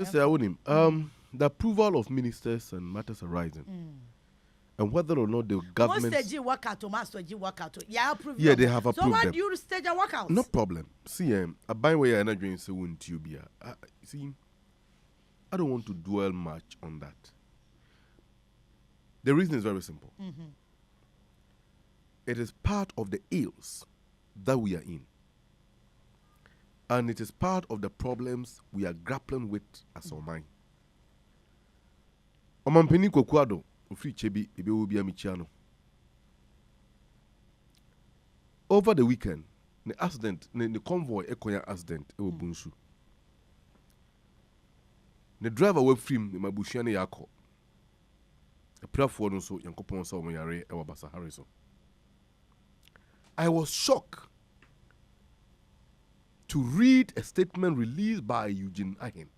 Yes, I want him. The approval of ministers and matters arising. And whether or not the government... Most stage workout. Yeah, they have approved them. So why do you stage a workout? No problem. See, I buy where you're not doing so won't you be. See, I don't want to dwell much on that. The reason is very simple. It is part of the ills that we are in. And it is part of the problems we are grappling with as our mind. Omampeni Kokwado, Ufri Chebi, Ebe Ubia Michiano. Over the weekend, the accident, the convoy Ekoya accident, Ewo Bunshu. The driver were free, the Mabushiane Yako. A prayer for also, Yankopon saw me Yare, Ewa Basa Harrison. I was shocked to read a statement released by Eugene Ahen,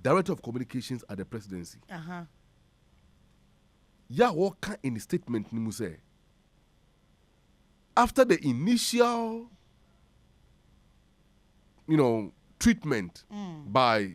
Director of Communications at the Presidency. Yeah, what kind in the statement Nimu say? After the initial, treatment by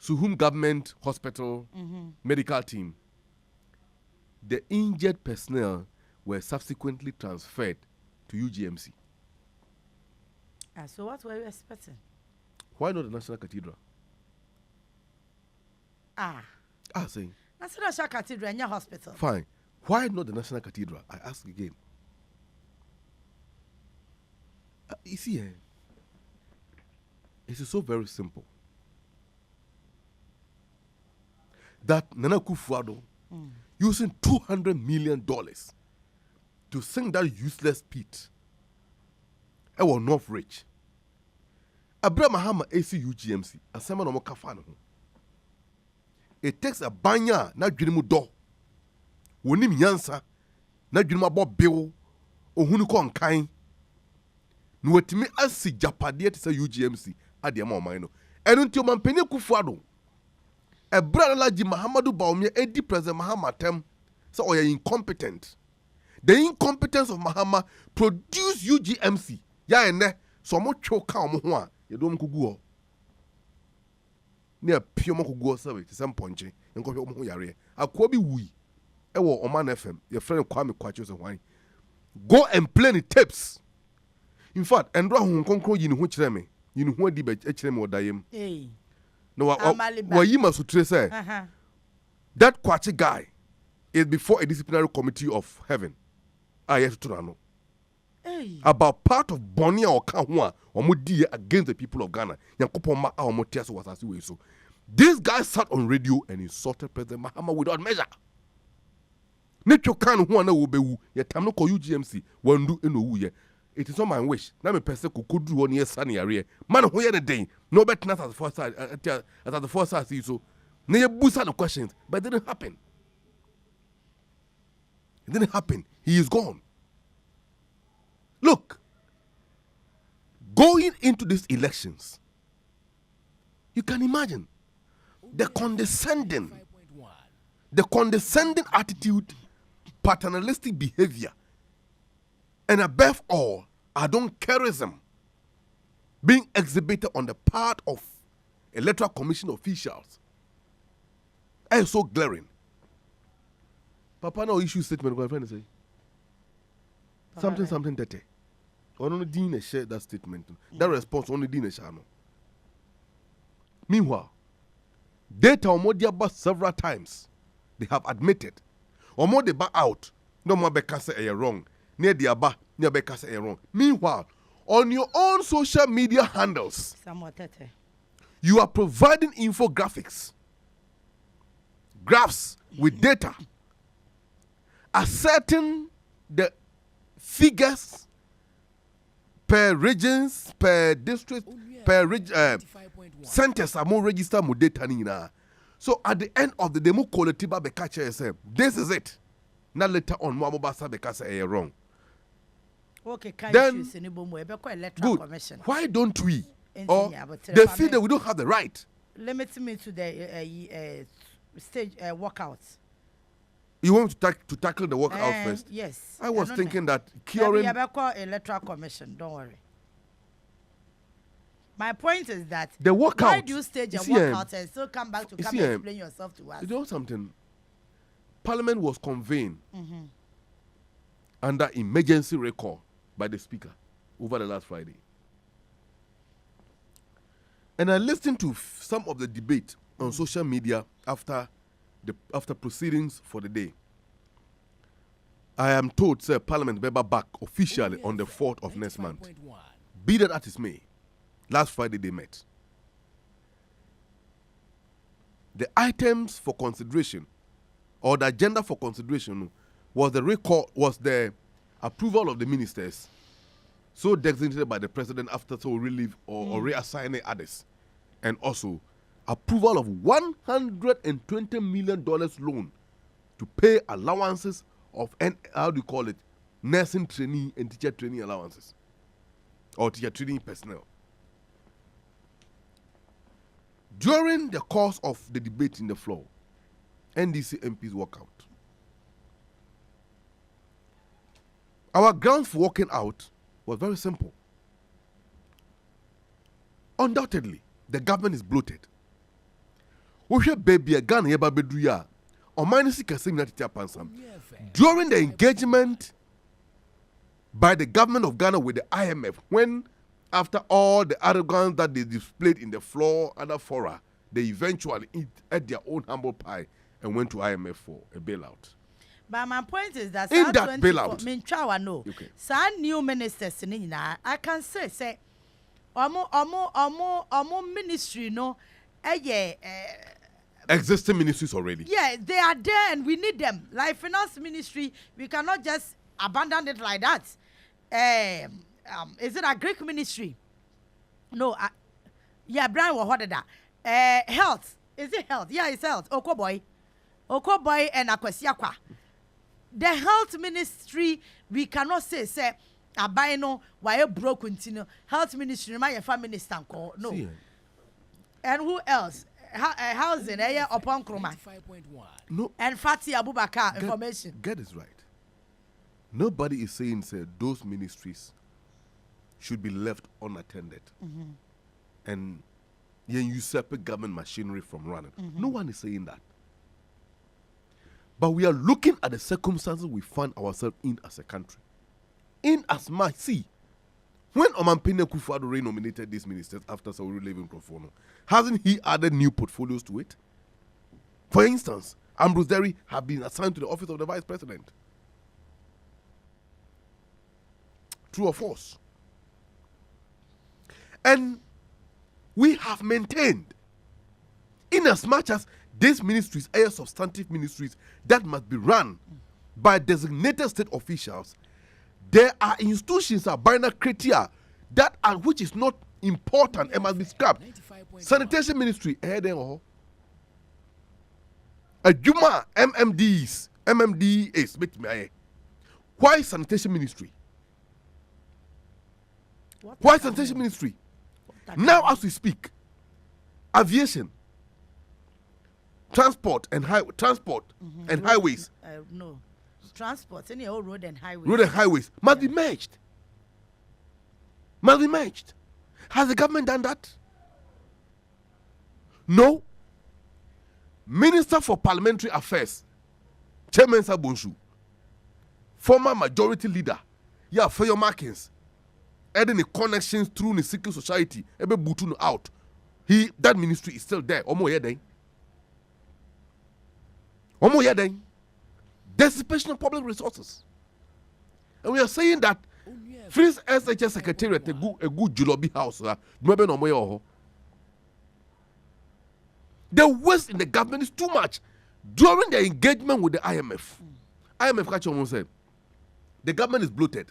Suhum Government Hospital medical team, the injured personnel were subsequently transferred to UGMC. So what were you expecting? Why not the National Cathedral? Saying. National Cathedral in your hospital. Fine. Why not the National Cathedral? I ask again. You see, it is so very simple. That Nana Akufo-Addo using $200 million to sing that useless pit. I was not rich. Abraham Mahama AC UGMC. Asema no mo kafa no. It takes a banya na dwene do. Woni nyansa na dwene abo bill ohunu ko nkan. No wetimi asi japade te say UGMC ade ma oman no. Enu nti o mampeni Akufo-Addo. Abraham Laji Mahamadu Bawumia edi President Mahama tem say oya incompetent. The incompetence of Mahama produced UGMC. Ya ene so mo twoka omo ho a ye do mkugu ho. Ne apio mo kugu ho sabe te sem ponche enko hwe omo ho yare. Akwa bi wui e wo Oman FM. Your friend Kwame Kwacho say why. Go and play the tapes. In fact, Endro ho nkonkro yi ni ho kire me. Yi ni ho adi be kire me odayem. No wa yi masutre say. That Kwachi guy is before a disciplinary committee of heaven. Yes to know. About part of Bonia or Kahua or Mudi against the people of Ghana. Yankopoma or Motias was as way so. This guy sat on radio and insulted President Mahama without measure. Nature can who will be ye tamno ko UGMC one do eno ye. It is not my wish. Na me person could do one year sunny area. Man who ye the day. No better as the first side as the first side see so. Nay busa the questions, but it didn't happen. It didn't happen. He is gone. Look, going into these elections, you can imagine the condescending attitude, paternalistic behavior, and above all, adoncarism being exhibited on the part of Electoral Commission officials. And so glaring. Papa no issue statement, what I'm trying to say. Something that only Dina shared that statement. That response only Dina Shano. Meanwhile, data Omodia bus several times. They have admitted. Omo they back out. No more Bekase a wrong. Near the Aba, near Bekase a wrong. Meanwhile, on your own social media handles, you are providing infographics, graphs with data, asserting the figures per regions, per district, per centers are more registered more data nina. So at the end of the day, more collective be catch yourself. This is it. Now later on, more mobasa be catch wrong. Okay, then good. Why don't we? Or they feel that we don't have the right. Limit me to the stage workouts. You want to tackle the workout first? Yes. I was thinking that curing. Electoral Commission, don't worry. My point is that the walkout. Why do you stage a walkout and still come back to come and explain yourself to us? You know something? Parliament was convened under emergency recall by the Speaker over the last Friday. And I listened to some of the debate on social media after proceedings for the day. I am told, sir, Parliament will be back officially on the 4th of next month. Be that as it may, last Friday they met. The items for consideration, or the agenda for consideration, was the approval of the ministers, so designated by the president after so relief or reassigning others, and also approval of $120 million loan to pay allowances of nursing trainee and teacher training allowances or teacher training personnel. During the course of the debate in the floor, NDC MPs walk out. Our grounds for walking out was very simple. Undoubtedly, the government is bloated. Baby, a gun here, Babedria, or minus during the engagement by the government of Ghana with the IMF, when after all the arrogance that they displayed in the floor and the fora, they eventually ate their own humble pie and went to IMF for a bailout. But my point is that in that bailout, some new ministers I can say omo ministry no existing ministries already. Yeah, they are there and we need them. Like finance ministry, we cannot just abandon it like that. Is it a Greek ministry? No. Brian, what did that? Health. Is it health? Yeah, it's health. Okoboy and Akwesiakwa. The health ministry, we cannot say Abaino, why broke continue. Health ministry, my family minister. No. And who else? Housing, upon Kroma. No. And Fatih Abubakar information. Get this right. Nobody is saying those ministries should be left unattended and usurp government machinery from running. No one is saying that. But we are looking at the circumstances we find ourselves in as a country. In as much, see, when Omampene Kufuor re-nominated these ministers after Sauri leaving Profono, hasn't he added new portfolios to it? For instance, Ambrose Derry have been assigned to the office of the Vice President. True or false? And we have maintained, in as much as these ministries are substantive ministries that must be run by designated state officials, there are institutions of binary criteria that are which is not important and must be scrapped. Sanitation ministry, Adjuma, MMDs, why sanitation ministry? Why sanitation ministry? Now as we speak, aviation, transport and highways. No. Transport, any old road and highways. Road and highways must be merged. Must be merged. Has the government done that? No. Minister for Parliamentary Affairs, Chairman Sabonshu, former majority leader, for your markings, adding the connections through the secret society, ebe butun out. That ministry is still there. Dissipation of public resources. And we are saying that Freeze SHS Secretariat a good Julobi house. The waste in the government is too much. During the engagement with the IMF, IMF said the government is bloated.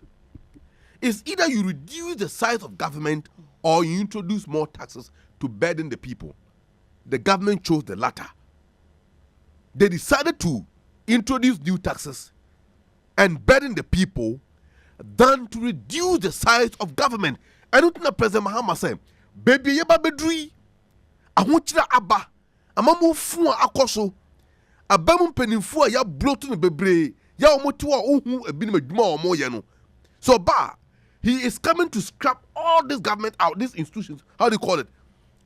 It's either you reduce the size of government or you introduce more taxes to burden the people. The government chose the latter. They decided to introduce new taxes and burden the people than to reduce the size of government. I don't know President Mahama said, baby yeba bedri, ahunchira aba, amamu fuwa akoso, abamu penimfuwa ya blotu ne bebre, ya omotiwa uhu ebini meduma omo yeno. So ba, He is coming to scrap all this government out, these institutions. How do you call it?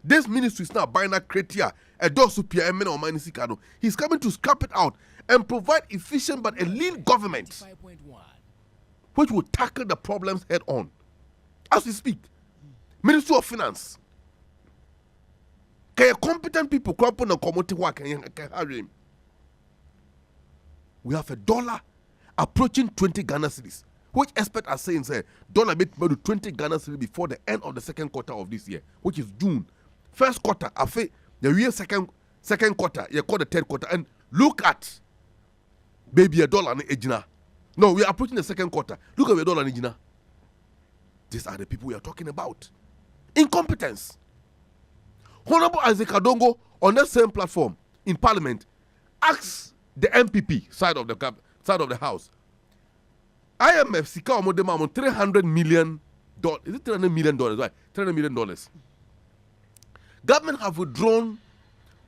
This ministry is now buying a cretia, a dosupia, a or manisicano. He's coming to scrap it out and provide efficient but a lean government which will tackle the problems head on. As we speak, Ministry of Finance. Can competent people crop on a commodity work and hurry him? We have a dollar approaching 20 Ghana cedis, which experts are saying say dollar made to 20 Ghana cedis before the end of the second quarter of this year, which is June. First quarter, the year second quarter, you call the third quarter, and look at baby a dollar and ejina. No, we are approaching the second quarter. Look at the dollar and ejina. These are the people we are talking about. Incompetence. Honorable Isaac Adongo on that same platform in Parliament asks the MPP side of the House. IMF sika omodema on $300 million. Is it $300 million? Right, $300 million. Government have withdrawn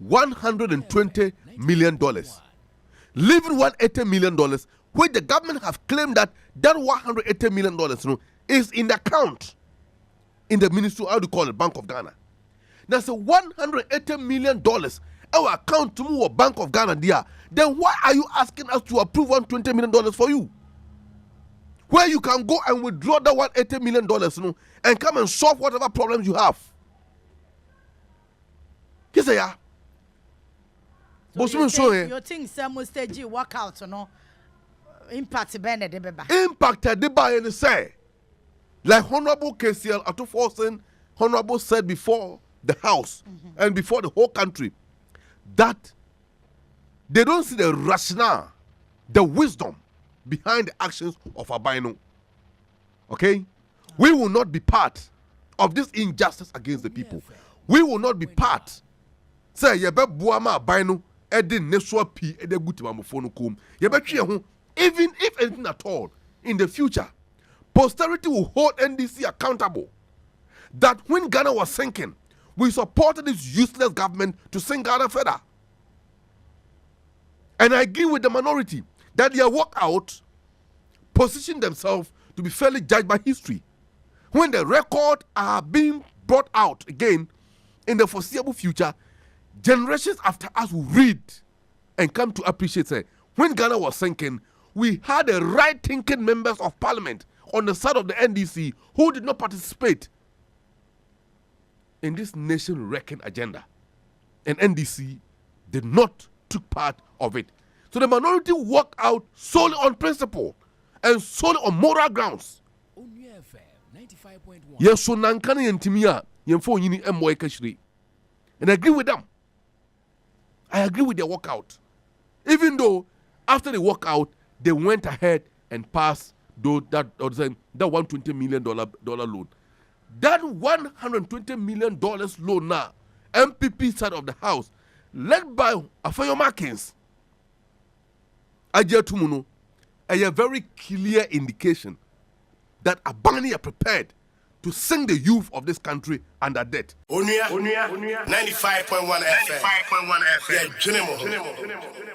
$120 million, leaving $180 million, which the government have claimed that $180 million is in the account in the ministry, how do you call it, Bank of Ghana. That's $180 million our account to move Bank of Ghana there. Then why are you asking us to approve $120 million for you? Where you can go and withdraw that $180 million and come and solve whatever problems you have. Yes, I are. So you think some stage work out or no? Impact the buy and say, like Honorable KCL Atuforsen, Honorable said before the House and before the whole country, that they don't see the rationale, the wisdom behind the actions of Abino. Okay? We will not be part of this injustice against the people. We will not be part. Say, yebe buama Abino, edin neswa pi, ede gutima mufono kum. Yebe chiye even if anything at all, in the future, posterity will hold NDC accountable. That when Ghana was sinking, we supported this useless government to sink Ghana further. And I agree with the minority that their walkout position themselves to be fairly judged by history. When the record are being brought out again in the foreseeable future, generations after us will read and come to appreciate, say, when Ghana was sinking, we had the right-thinking members of parliament on the side of the NDC who did not participate in this nation-wrecking agenda. And NDC did not take part of it. So the minority walked out solely on principle and solely on moral grounds. Onua FM 95.1. Yes, so nankani yentimia yenfo yini emwe kashiri. And I agree with them. I agree with their walkout. Even though after the walkout, they went ahead and passed that $120 million loan. That $120 million loan now, MPP side of the House, led by Afayo Markins, Ajetumuno, a very clear indication that Abani are prepared to sink the youth of this country under debt. Onua 95.1 FM. 95.1 FM. Yeah,